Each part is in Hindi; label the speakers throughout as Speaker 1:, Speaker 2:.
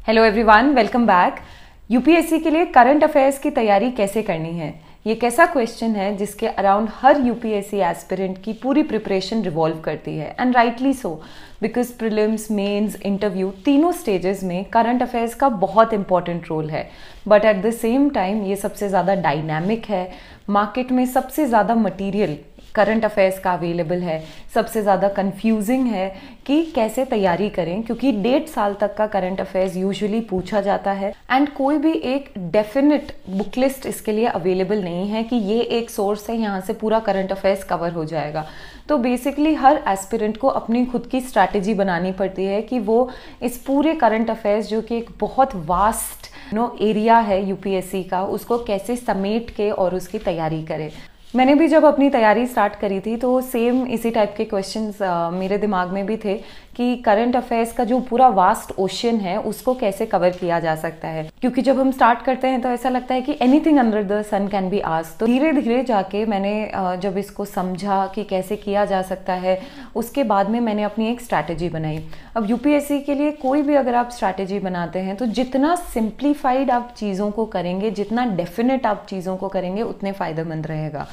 Speaker 1: Hello everyone, welcome back. UPSC के लिए करंट अफेयर्स की तैयारी कैसे करनी है, ये कैसा क्वेश्चन है जिसके अराउंड हर यूपीएससी एस्पिरेंट की पूरी प्रिपरेशन रिवॉल्व करती है। And rightly so, because prelims, mains, interview तीनों स्टेजेस में करंट अफेयर्स का बहुत इंपॉर्टेंट रोल है। But at the same time ये सबसे ज़्यादा डायनामिक है। मार्केट में सबसे ज़्यादा मटीरियल करंट अफेयर्स का अवेलेबल है। सबसे ज़्यादा कंफ्यूजिंग है कि कैसे तैयारी करें, क्योंकि 1.5 साल तक का करंट अफेयर्स यूजुअली पूछा जाता है एंड कोई भी एक डेफिनेट बुक लिस्ट इसके लिए अवेलेबल नहीं है कि ये एक सोर्स है, यहाँ से पूरा करंट अफेयर्स कवर हो जाएगा। तो बेसिकली हर एस्पिरेंट को अपनी खुद की स्ट्रैटेजी बनानी पड़ती है कि वो इस पूरे करंट अफेयर्स, जो कि एक बहुत वास्ट एरिया है यूपीएससी का, उसको कैसे समेट के और उसकी तैयारी करे। मैंने भी जब अपनी तैयारी स्टार्ट करी थी तो सेम इसी टाइप के क्वेश्चंस मेरे दिमाग में भी थे कि करंट अफेयर्स का जो पूरा वास्ट ओशन है उसको कैसे कवर किया जा सकता है। क्योंकि जब हम स्टार्ट करते हैं तो ऐसा लगता है कि anything under the sun can be asked. तो धीरे धीरे जाके मैंने जब इसको समझा कि कैसे किया जा सकता है, उसके बाद में मैंने अपनी एक स्ट्रैटेजी बनाई। अब यूपीएससी के लिए कोई भी अगर आप स्ट्रैटेजी बनाते हैं तो जितना सिंप्लीफाइड आप चीज़ों को करेंगे, जितना डेफिनेट आप चीज़ों को करेंगे, उतने फ़ायदेमंद रहेगा।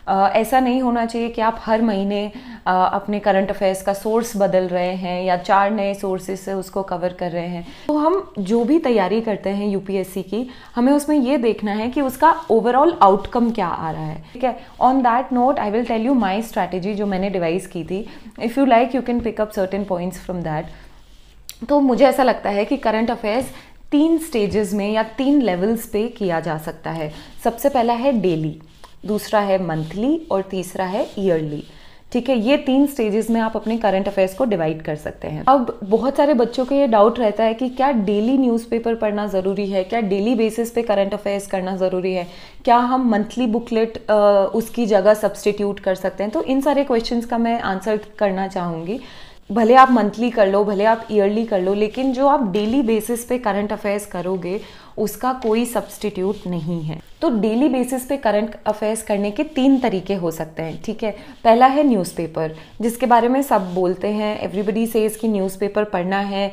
Speaker 1: ऐसा नहीं होना चाहिए कि आप हर महीने अपने करंट अफेयर्स का सोर्स बदल रहे हैं या 4 नए सोर्सेज से उसको कवर कर रहे हैं। तो हम जो भी तैयारी करते हैं यूपीएससी की, हमें उसमें ये देखना है कि उसका ओवरऑल आउटकम क्या आ रहा है। ठीक है, on that note I will tell you my strategy जो मैंने डिवाइस की थी। If you like you can pick up certain points from that. तो मुझे ऐसा लगता है कि करंट अफेयर्स 3 स्टेजेस में या 3 लेवल्स पे किया जा सकता है। सबसे पहला है डेली, दूसरा है मंथली और तीसरा है ईयरली। ठीक है, ये 3 स्टेजेस में आप अपने करंट अफेयर्स को डिवाइड कर सकते हैं। अब बहुत सारे बच्चों को ये डाउट रहता है कि क्या डेली न्यूज़पेपर पढ़ना ज़रूरी है, क्या डेली बेसिस पे करंट अफेयर्स करना ज़रूरी है, क्या हम मंथली बुकलेट उसकी जगह सब्सटीट्यूट कर सकते हैं। तो इन सारे क्वेश्चंस का मैं आंसर करना चाहूँगी। भले आप मंथली कर लो, भले आप ईयरली कर लो, लेकिन जो आप डेली बेसिस पे करंट अफेयर्स करोगे उसका कोई सब्सटीट्यूट नहीं है। तो डेली बेसिस पे करंट अफेयर्स करने के 3 तरीके हो सकते हैं। ठीक है, पहला है न्यूज़पेपर, जिसके बारे में सब बोलते हैं, एवरीबडी सेज कि न्यूज़पेपर पढ़ना है।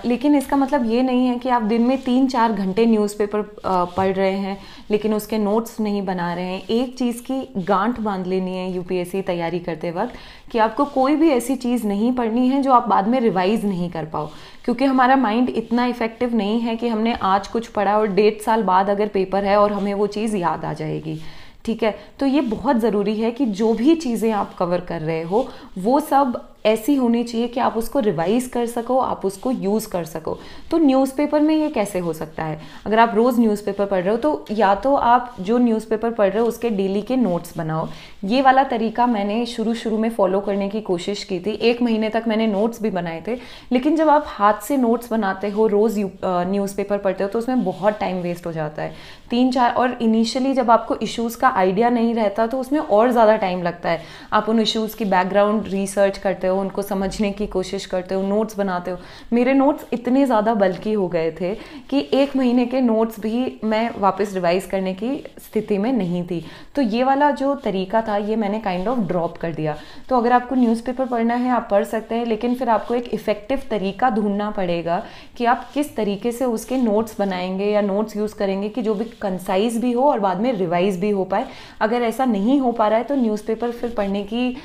Speaker 1: लेकिन इसका मतलब ये नहीं है कि आप दिन में 3-4 घंटे न्यूज़पेपर पढ़ रहे हैं लेकिन उसके नोट्स नहीं बना रहे हैं। एक चीज़ की गांठ बांध लेनी है यूपीएससी तैयारी करते वक्त कि आपको कोई भी ऐसी चीज़ नहीं पढ़नी है जो आप बाद में रिवाइज नहीं कर पाओ, क्योंकि हमारा माइंड इतना इफेक्टिव नहीं है कि हमने आज कुछ पढ़ा और 1.5 साल बाद अगर पेपर है और हमें वो चीज़ याद आ जाएगी। ठीक है, तो ये बहुत ज़रूरी है कि जो भी चीज़ें आप कवर कर रहे हो वो सब ऐसी होनी चाहिए कि आप उसको रिवाइज कर सको, आप उसको यूज़ कर सको। तो न्यूज़पेपर में ये कैसे हो सकता है? अगर आप रोज़ न्यूज़पेपर पढ़ रहे हो तो या तो आप जो न्यूज़पेपर पढ़ रहे हो उसके डेली के नोट्स बनाओ। ये वाला तरीका मैंने शुरू में फॉलो करने की कोशिश की थी। 1 महीने तक मैंने नोट्स भी बनाए थे। लेकिन जब आप हाथ से नोट्स बनाते हो, रोज़ न्यूज़पेपर पढ़ते हो, तो उसमें बहुत टाइम वेस्ट हो जाता है। 3-4 और इनिशियली जब आपको इश्यूज़ का आइडिया नहीं रहता तो उसमें और ज़्यादा टाइम लगता है। आप उन इश्यूज़ की बैकग्राउंड रिसर्च करते हो, उनको समझने की कोशिश करते हो, नोट्स बनाते हो। मेरे नोट्स इतने ज़्यादा बल्कि हो गए थे कि 1 महीने के नोट्स भी मैं वापस रिवाइज करने की स्थिति में नहीं थी। तो ये वाला जो तरीका था ये मैंने काइंड ऑफ ड्रॉप कर दिया। तो अगर आपको न्यूज़पेपर पढ़ना है आप पढ़ सकते हैं, लेकिन फिर आपको एक इफ़ेक्टिव तरीका ढूंढना पड़ेगा कि आप किस तरीके से उसके नोट्स बनाएंगे या नोट्स यूज़ करेंगे कि जो भी कंसाइज भी हो और बाद में रिवाइज भी हो पाए। अगर ऐसा नहीं हो पा रहा है तो न्यूज़पेपर फिर पढ़ने की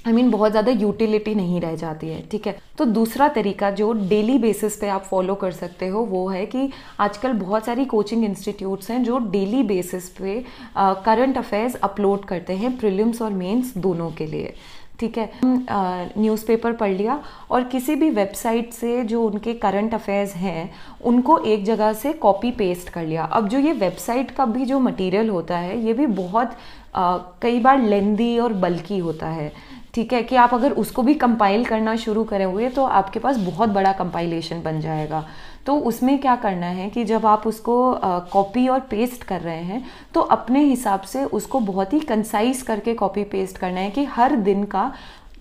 Speaker 1: बहुत ज़्यादा यूटिलिटी नहीं रह जाती है। ठीक है, तो दूसरा तरीका जो डेली बेसिस पे आप फॉलो कर सकते हो वो है कि आजकल बहुत सारी कोचिंग इंस्टीट्यूट्स हैं जो डेली बेसिस पे करंट अफेयर्स अपलोड करते हैं, प्रीलिम्स और मेंस दोनों के लिए। ठीक है, न्यूज़पेपर पढ़ लिया और किसी भी वेबसाइट से जो उनके करंट अफेयर्स हैं उनको एक जगह से कॉपी पेस्ट कर लिया। अब जो ये वेबसाइट का भी जो मटेरियल होता है ये भी बहुत कई बार लेंदी और बल्कि होता है। ठीक है, कि आप अगर उसको भी कंपाइल करना शुरू करें हुए तो आपके पास बहुत बड़ा कंपाइलेशन बन जाएगा। तो उसमें क्या करना है कि जब आप उसको कॉपी और पेस्ट कर रहे हैं तो अपने हिसाब से उसको बहुत ही कंसाइज करके कॉपी पेस्ट करना है कि हर दिन का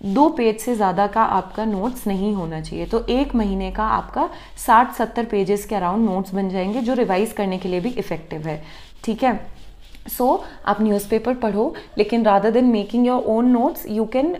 Speaker 1: 2 पेज से ज़्यादा का आपका नोट्स नहीं होना चाहिए। तो 1 महीने का आपका 60-70 पेजेस के अराउंड नोट्स बन जाएंगे जो रिवाइज करने के लिए भी इफ़ेक्टिव है। ठीक है, आप न्यूज़पेपर पढ़ो, लेकिन rather than making your own notes you can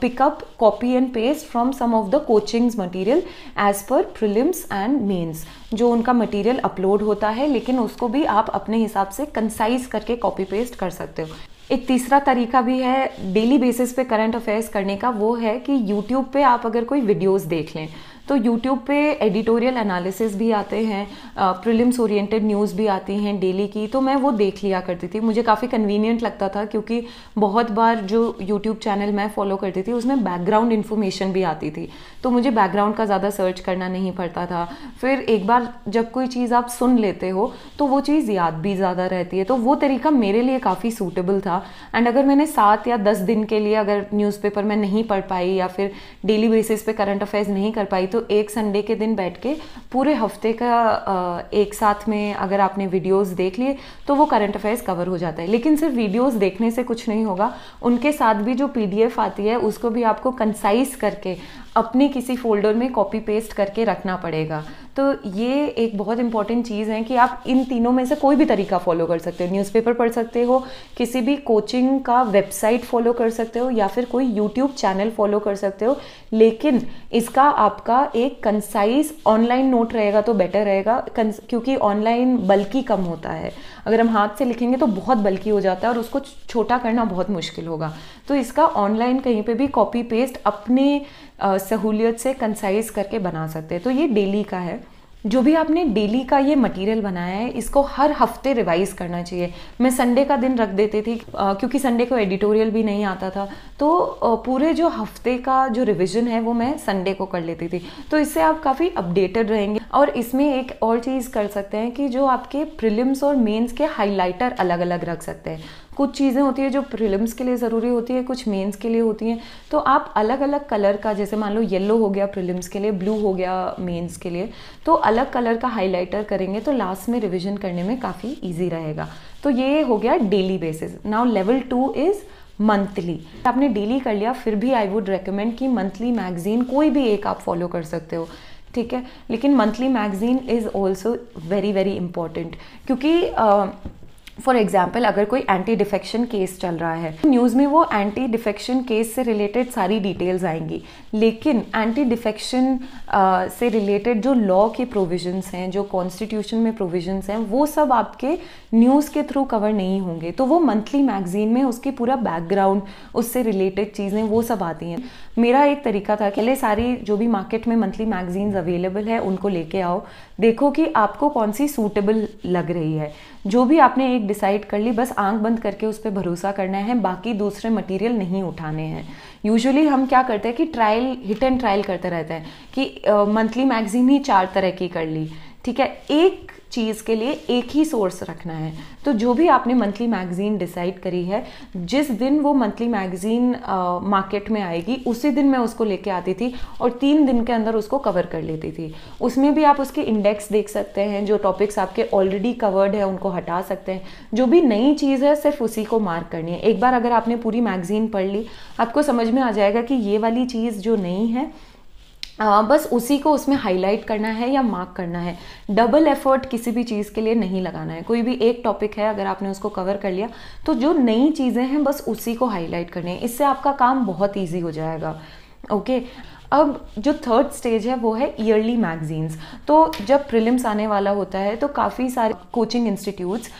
Speaker 1: pick up copy and paste from some of the coachings material as per prelims and mains, जो उनका मटेरियल अपलोड होता है, लेकिन उसको भी आप अपने हिसाब से कंसाइज करके कॉपी पेस्ट कर सकते हो। एक तीसरा तरीका भी है डेली बेसिस पे करंट अफेयर्स करने का, वो है कि यूट्यूब पे आप अगर कोई वीडियोस देख लें, तो यूट्यूब पे एडिटोरियल एनालिसिस भी आते हैं, प्रीलिम्स ओरिएंटेड न्यूज़ भी आती हैं डेली की, तो मैं वो देख लिया करती थी। मुझे काफ़ी कन्वीनियंट लगता था, क्योंकि बहुत बार जो यूट्यूब चैनल मैं फॉलो करती थी उसमें बैकग्राउंड इन्फॉर्मेशन भी आती थी, तो मुझे बैकग्राउंड का ज़्यादा सर्च करना नहीं पड़ता था। फिर एक बार जब कोई चीज़ आप सुन लेते हो तो वो चीज़ याद भी ज़्यादा रहती है, तो वो तरीका मेरे लिए काफ़ी सूटेबल था। एंड अगर मैंने 7 या 10 दिन के लिए अगर न्यूज़पेपर में नहीं पढ़ पाई या फिर डेली बेसिस पे करंट अफेयर्स नहीं कर पाई, तो एक संडे के दिन बैठ के पूरे हफ्ते का एक साथ में अगर आपने वीडियोस देख लिए तो वो करंट अफेयर्स कवर हो जाता है। लेकिन सिर्फ वीडियोस देखने से कुछ नहीं होगा, उनके साथ भी जो पीडीएफ आती है उसको भी आपको कंसाइज करके अपने किसी फोल्डर में कॉपी पेस्ट करके रखना पड़ेगा। तो ये एक बहुत इंपॉर्टेंट चीज़ है कि आप इन तीनों में से कोई भी तरीका फॉलो कर सकते हो। न्यूज़पेपर पढ़ सकते हो, किसी भी कोचिंग का वेबसाइट फॉलो कर सकते हो, या फिर कोई यूट्यूब चैनल फॉलो कर सकते हो, लेकिन इसका आपका एक कंसाइज ऑनलाइन नोट रहेगा तो बेटर रहेगा, क्योंकि ऑनलाइन बल्कि कम होता है। अगर हम हाथ से लिखेंगे तो बहुत बल्कि हो जाता है और उसको छोटा करना बहुत मुश्किल होगा। तो इसका ऑनलाइन कहीं पे भी कॉपी पेस्ट अपने सहूलियत से कंसाइज करके बना सकते हैं। तो ये डेली का है। जो भी आपने डेली का ये मटेरियल बनाया है, इसको हर हफ्ते रिवाइज करना चाहिए। मैं संडे का दिन रख देती थी, क्योंकि संडे को एडिटोरियल भी नहीं आता था, तो पूरे जो हफ्ते का जो रिवीजन है वो मैं संडे को कर लेती थी। तो इससे आप काफ़ी अपडेटेड रहेंगे। और इसमें एक और चीज़ कर सकते हैं कि जो आपके प्रीलिम्स और मेंस के हाइलाइटर अलग अलग रख सकते हैं। कुछ चीज़ें होती है जो प्रीलिम्स के लिए ज़रूरी होती है, कुछ मेंस के लिए होती हैं, तो आप अलग अलग कलर का, जैसे मान लो येलो हो गया प्रीलिम्स के लिए, ब्लू हो गया मेंस के लिए, तो अलग कलर का हाइलाइटर करेंगे तो लास्ट में रिवीजन करने में काफ़ी ईजी रहेगा। तो ये हो गया daily basis. Now level 2 is monthly. आपने डेली कर लिया, फिर भी आई वुड रिकमेंड कि मंथली मैगजीन कोई भी एक आप फॉलो कर सकते हो, ठीक है, लेकिन monthly magazine is also very very important, क्योंकि फॉर एग्जाम्पल अगर कोई एंटी डिफेक्शन केस चल रहा है, न्यूज़ में वो एंटी डिफेक्शन केस से रिलेटेड सारी डिटेल्स आएंगी, लेकिन एंटी डिफेक्शन से रिलेटेड जो लॉ के प्रोविजंस हैं, जो कॉन्स्टिट्यूशन में प्रोविजंस हैं, वो सब आपके न्यूज़ के थ्रू कवर नहीं होंगे। तो वो मंथली मैगजीन में उसकी पूरा बैकग्राउंड, उससे रिलेटेड चीज़ें वो सब आती हैं। मेरा एक तरीका था कि पहले सारी जो भी मार्केट में मंथली मैगजीन्स अवेलेबल है उनको लेके आओ, देखो कि आपको कौन सी सूटेबल लग रही है। जो भी आपने एक डिसाइड कर ली, बस आंख बंद करके उस पर भरोसा करना है, बाकी दूसरे मटेरियल नहीं उठाने हैं। यूजुअली हम क्या करते हैं कि हिट एंड ट्रायल करते रहते हैं कि मंथली मैगजीन ही 4 तरह की कर ली, ठीक है, एक चीज़ के लिए एक ही सोर्स रखना है। तो जो भी आपने मंथली मैगजीन डिसाइड करी है, जिस दिन वो मंथली मैगजीन मार्केट में आएगी उसी दिन मैं उसको लेके आती थी और 3 दिन के अंदर उसको कवर कर लेती थी। उसमें भी आप उसके इंडेक्स देख सकते हैं, जो टॉपिक्स आपके ऑलरेडी कवर्ड है उनको हटा सकते हैं, जो भी नई चीज़ है सिर्फ उसी को मार्क करनी है। एक बार अगर आपने पूरी मैगजीन पढ़ ली, आपको समझ में आ जाएगा कि ये वाली चीज़ जो नई है, बस उसी को उसमें हाईलाइट करना है या मार्क करना है। डबल एफर्ट किसी भी चीज़ के लिए नहीं लगाना है। कोई भी एक टॉपिक है, अगर आपने उसको कवर कर लिया तो जो नई चीज़ें हैं बस उसी को हाईलाइट करनी है। इससे आपका काम बहुत ईजी हो जाएगा। ओके, अब जो 3rd स्टेज है वो है ईयरली मैगजीन्स। तो जब प्रीलिम्स आने वाला होता है तो काफ़ी सारे कोचिंग इंस्टीट्यूट्स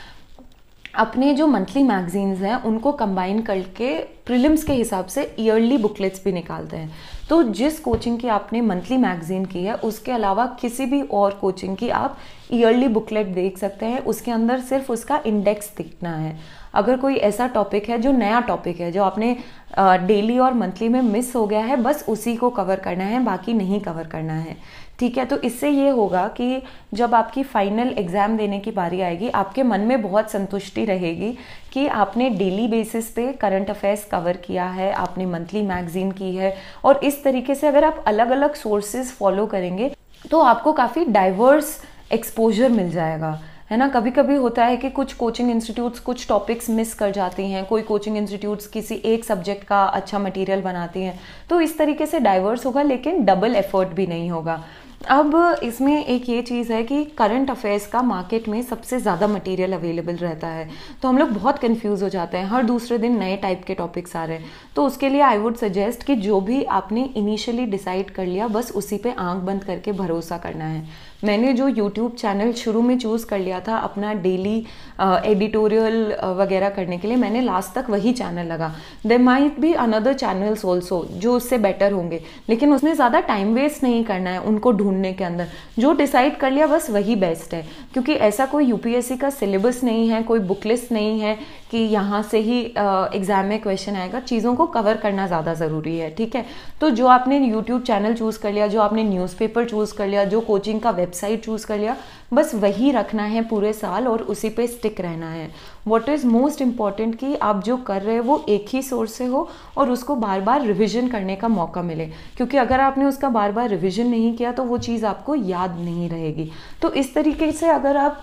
Speaker 1: अपने जो मंथली मैगजीन्स हैं उनको कंबाइन करके प्रीलिम्स के हिसाब से ईयरली बुकलेट्स भी निकालते हैं। तो जिस कोचिंग की आपने मंथली मैगजीन की है, उसके अलावा किसी भी और कोचिंग की आप ईयरली बुकलेट देख सकते हैं। उसके अंदर सिर्फ उसका इंडेक्स दिखना है। अगर कोई ऐसा टॉपिक है जो नया टॉपिक है, जो आपने डेली और मंथली में मिस हो गया है, बस उसी को कवर करना है, बाकी नहीं कवर करना है, ठीक है। तो इससे ये होगा कि जब आपकी फाइनल एग्ज़ाम देने की बारी आएगी, आपके मन में बहुत संतुष्टि रहेगी कि आपने डेली बेसिस पे करंट अफेयर्स कवर किया है, आपने मंथली मैगजीन की है। और इस तरीके से अगर आप अलग अलग सोर्सेज फॉलो करेंगे तो आपको काफ़ी डाइवर्स एक्सपोजर मिल जाएगा, है ना। कभी कभी होता है कि कुछ कोचिंग इंस्टीट्यूट्स कुछ टॉपिक्स मिस कर जाती हैं, कोई कोचिंग इंस्टीट्यूट्स किसी एक सब्जेक्ट का अच्छा मटेरियल बनाती हैं, तो इस तरीके से डाइवर्स होगा, लेकिन डबल एफर्ट भी नहीं होगा। अब इसमें एक ये चीज़ है कि करंट अफेयर्स का मार्केट में सबसे ज़्यादा मटेरियल अवेलेबल रहता है, तो हम लोग बहुत कंफ्यूज हो जाते हैं, हर दूसरे दिन नए टाइप के टॉपिक्स आ रहे हैं। तो उसके लिए आई वुड सजेस्ट कि जो भी आपने इनिशियली डिसाइड कर लिया बस उसी पे आंख बंद करके भरोसा करना है। मैंने जो यूट्यूब चैनल शुरू में चूज़ कर लिया था अपना डेली एडिटोरियल वगैरह करने के लिए, मैंने लास्ट तक वही चैनल लगा। There might be another channels also जो उससे बेटर होंगे, लेकिन उसमें ज़्यादा टाइम वेस्ट नहीं करना है उनको ढूंढने के अंदर। जो डिसाइड कर लिया बस वही बेस्ट है, क्योंकि ऐसा कोई यूपीएससी का सिलेबस नहीं है, कोई बुक लिस्ट नहीं है कि यहाँ से ही एग्जाम में क्वेश्चन आएगा। चीज़ों को कवर करना ज़्यादा ज़रूरी है, ठीक है। तो जो आपने यूट्यूब चैनल चूज़ कर लिया, जो आपने न्यूज़पेपर चूज़ कर लिया, जो कोचिंग का वेबसाइट चूज़ कर लिया, बस वही रखना है पूरे साल और उसी पे स्टिक रहना है। व्हाट इज़ मोस्ट इम्पॉर्टेंट कि आप जो कर रहे हो वो एक ही सोर्स से हो और उसको बार बार रिविजन करने का मौका मिले, क्योंकि अगर आपने उसका बार बार रिविजन नहीं किया तो वो चीज़ आपको याद नहीं रहेगी। तो इस तरीके से अगर आप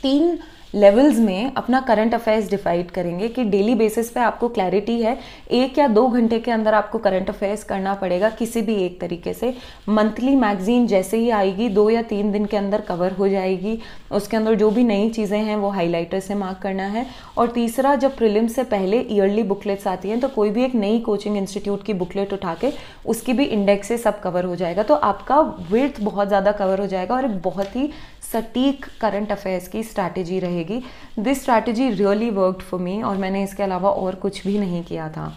Speaker 1: 3 लेवल्स में अपना करंट अफेयर्स डिवाइड करेंगे कि डेली बेसिस पे आपको क्लैरिटी है 1 या 2 घंटे के अंदर आपको करंट अफेयर्स करना पड़ेगा किसी भी एक तरीके से। मंथली मैगजीन जैसे ही आएगी 2 या 3 दिन के अंदर कवर हो जाएगी, उसके अंदर जो भी नई चीज़ें हैं वो हाईलाइटर से मार्क करना है। और तीसरा, जब प्रीलिम्स से पहले ईयरली बुकलेट्स आती हैं तो कोई भी एक नई कोचिंग इंस्टीट्यूट की बुकलेट उठा के उसकी भी इंडेक्स से सब कवर हो जाएगा, तो आपका विड्थ बहुत ज़्यादा कवर हो जाएगा और एक बहुत ही सटीक करंट अफेयर्स की स्ट्रैटेजी रहेगी। This strategy really worked for me और मैंने इसके अलावा और कुछ भी नहीं किया था।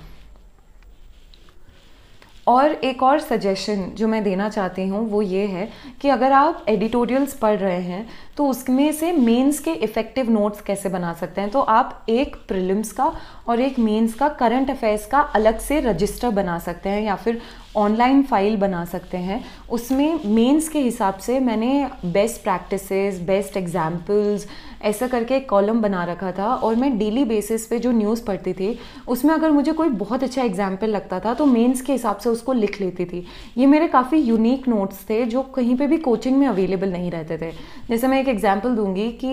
Speaker 1: और एक और सजेशन जो मैं देना चाहती हूँ वो ये है कि अगर आप एडिटोरियल्स पढ़ रहे हैं तो उसमें से मेंस के इफ़ेक्टिव नोट्स कैसे बना सकते हैं। तो आप एक प्रीलिम्स का और एक मेंस का करंट अफेयर्स का अलग से रजिस्टर बना सकते हैं या फिर ऑनलाइन फाइल बना सकते हैं। उसमें मेंस के हिसाब से मैंने बेस्ट प्रैक्टिसेस, बेस्ट एग्जाम्पल्स ऐसा करके एक कॉलम बना रखा था और मैं डेली बेसिस पे जो न्यूज़ पढ़ती थी उसमें अगर मुझे कोई बहुत अच्छा एग्जाम्पल लगता था तो मेंस के हिसाब से उसको लिख लेती थी। ये मेरे काफ़ी यूनिक नोट्स थे जो कहीं पे भी कोचिंग में अवेलेबल नहीं रहते थे। जैसे मैं एक एग्जाम्पल दूंगी कि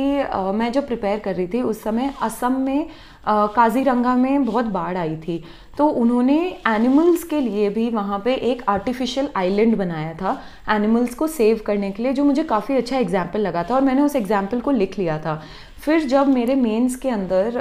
Speaker 1: मैं जब प्रिपेयर कर रही थी उस समय असम में काजीरंगा में बहुत बाढ़ आई थी, तो उन्होंने एनिमल्स के लिए भी वहाँ पे एक आर्टिफिशियल आइलैंड बनाया था एनिमल्स को सेव करने के लिए, जो मुझे काफ़ी अच्छा एग्जाम्पल लगा था और मैंने उस एग्जाम्पल को लिख लिया था। फिर जब मेरे मेंस के अंदर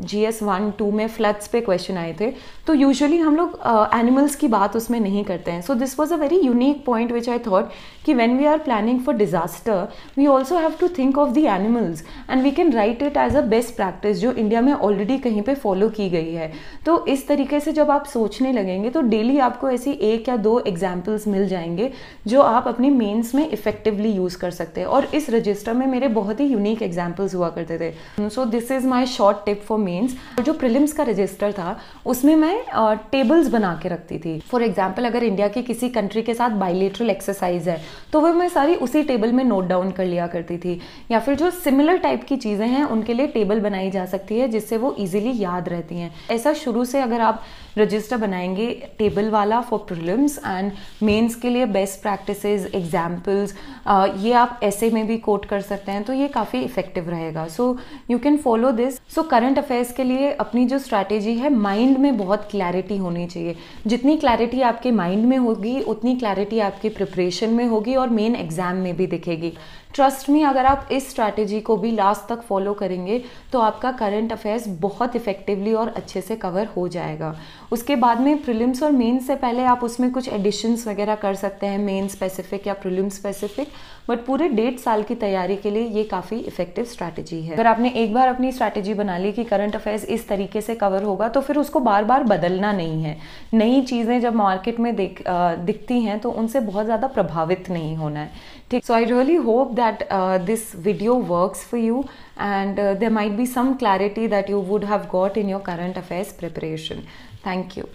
Speaker 1: GS 1-2 में फ्लड्स पे क्वेश्चन आए थे तो यूजुअली हम लोग एनिमल्स की बात उसमें नहीं करते हैं। So this was a very unique point which I thought कि when we are planning for disaster we also have to think of the animals and we can write it as a best practice जो इंडिया में ऑलरेडी कहीं पे फॉलो की गई है। तो इस तरीके से जब आप सोचने लगेंगे तो डेली आपको ऐसी 1 या 2 एग्जाम्पल्स मिल जाएंगे जो आप अपने मेंस में इफेक्टिवली यूज़ कर सकते हैं। और इस रजिस्टर में मेरे बहुत ही यूनिक एग्जाम्पल्स हुआ करते थे। So this is my short tip for mains. जो प्रीलिम्स का रजिस्टर था उसमें मैं टेबल्स बना के रखती थी। फॉर एग्जाम्पल अगर इंडिया की किसी कंट्री के साथ बाइलेटरल एक्सरसाइज है तो वह मैं सारी उसी टेबल में नोट डाउन कर लिया करती थी, या फिर जो सिमिलर टाइप की चीज़ें हैं उनके लिए टेबल बनाई जा सकती है जिससे वो इजीली याद रहती हैं। ऐसा शुरू से अगर आप रजिस्टर बनाएंगे टेबल वाला फॉर प्रीलिम्स एंड मेंस के लिए बेस्ट प्रैक्टिसेस, एग्जाम्पल्स, ये आप ऐसे में भी कोट कर सकते हैं, तो ये काफ़ी इफेक्टिव रहेगा। So you can follow this. So current affairs के लिए अपनी जो स्ट्रैटेजी है, माइंड में बहुत क्लैरिटी होनी चाहिए। जितनी क्लैरिटी आपके माइंड में होगी उतनी क्लैरिटी आपकी प्रिपरेशन में होगी और मेन एग्जाम में भी दिखेगी। ट्रस्ट मी, अगर आप इस स्ट्रैटेजी को भी लास्ट तक फॉलो करेंगे तो आपका करंट अफेयर्स बहुत इफेक्टिवली और अच्छे से कवर हो जाएगा। उसके बाद में प्रीलिम्स और मेंस से पहले आप उसमें कुछ एडिशंस वगैरह कर सकते हैं, मेन स्पेसिफिक या प्रीलिम्स स्पेसिफिक, बट पूरे 1.5 साल की तैयारी के लिए ये काफ़ी इफेक्टिव स्ट्रैटेजी है। अगर आपने एक बार अपनी स्ट्रैटेजी बना ली कि करंट अफेयर्स इस तरीके से कवर होगा तो फिर उसको बार बार बदलना नहीं है। नई चीज़ें जब मार्केट में दिखती हैं तो उनसे बहुत ज़्यादा प्रभावित नहीं होना है, ठीक। So I really hope that this video works for you and there might be some clarity that you would have got in your current affairs preparation. Thank you.